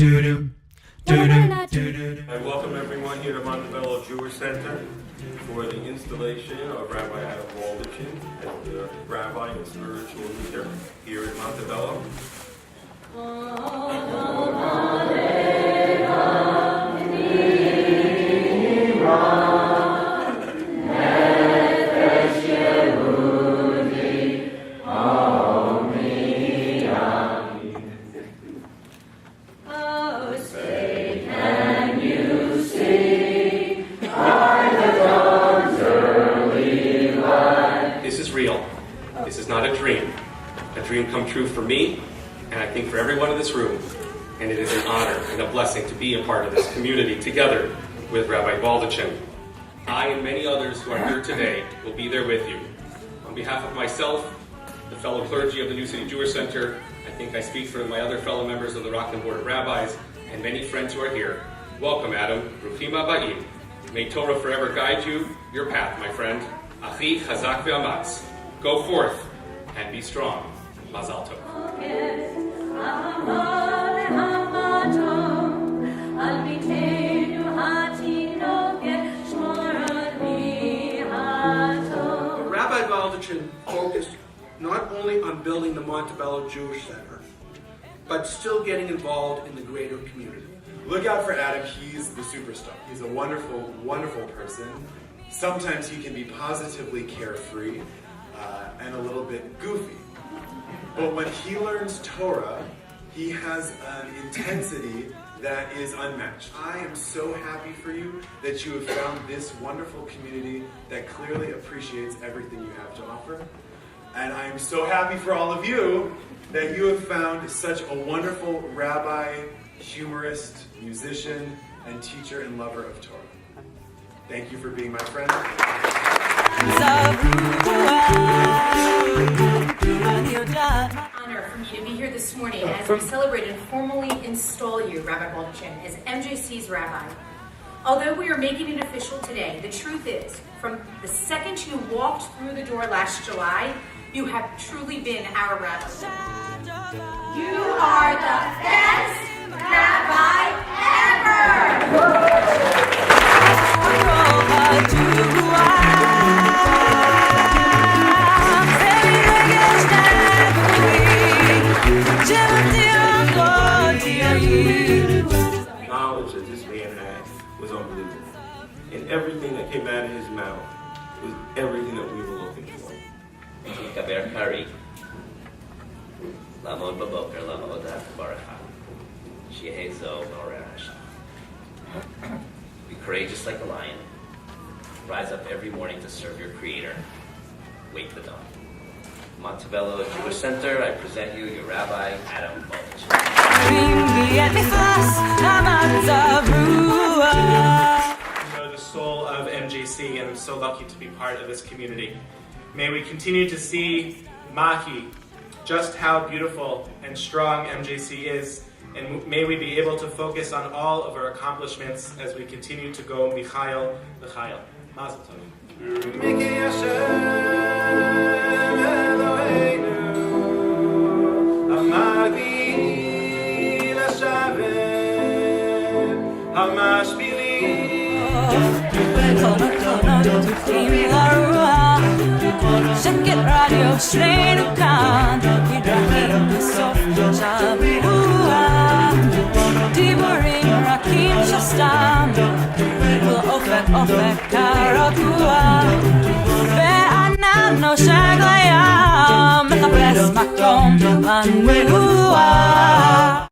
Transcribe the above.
I welcome everyone here to Montebello Jewish Center for the installation of Rabbi Adam Waldachin as the rabbi and spiritual leader here at Montebello. This is real. This is not a dream. A dream come true for me, and I think for everyone in this room. And it is an honor and a blessing to be a part of this community together with Rabbi Waldachin. I and many others who are here today will be there with you. On behalf of myself, the fellow clergy of the New City Jewish Center, I think I speak for my other fellow members of the Rockland Board of Rabbis, and many friends who are here. Welcome, Adam. Ruchim Aba'im. May Torah forever guide you, your path, my friend. Achi chazak ve'amatz. Go forth and be strong. Mazal tov. Rabbi Waldachin focused not only on building the Montebello Jewish Center, but still getting involved in the greater community. Look out for Adam, he's the superstar. He's a wonderful, wonderful person. Sometimes he can be positively carefree and a little bit goofy. But when he learns Torah, he has an intensity that is unmatched. I am so happy for you that you have found this wonderful community that clearly appreciates everything you have to offer. And I am so happy for all of you that you have found such a wonderful rabbi, humorist, musician, and teacher and lover of Torah. Thank you for being my friend. Honor for me to be here this morning as we celebrate and formally install you, Rabbi Waldachin, as MJC's rabbi. Although we are making it official today, the truth is, from the second you walked through the door last July, you have truly been our rabbi. You are the best rabbi ever! The knowledge that this man had was unbelievable. And everything that came out of his mouth was everything that we were looking for. להתגבר קרי, לעמוד בבוקר, לעמוד דבר אחד, שיהיה זו מעורר השראה. Be courageous like a lion. Rise up every morning to serve your Creator. Wait the dawn. Montebello Jewish Center, I present you your Rabbi, Adam Waldachin. You know the soul of MJC, and I'm so lucky to be part of this community. May we continue to see Mahi, just how beautiful and strong MJC is, and may we be able to focus on all of our accomplishments as we continue to go Michael l'Chayil. Mazel tov. שקט רדיו שנינו כאן, מתרחים בסוף שבוע, דיבורים רכים שסתם, ולאופק אופק כרגוע, וענן נושק לים, מחפש מקום לנוע.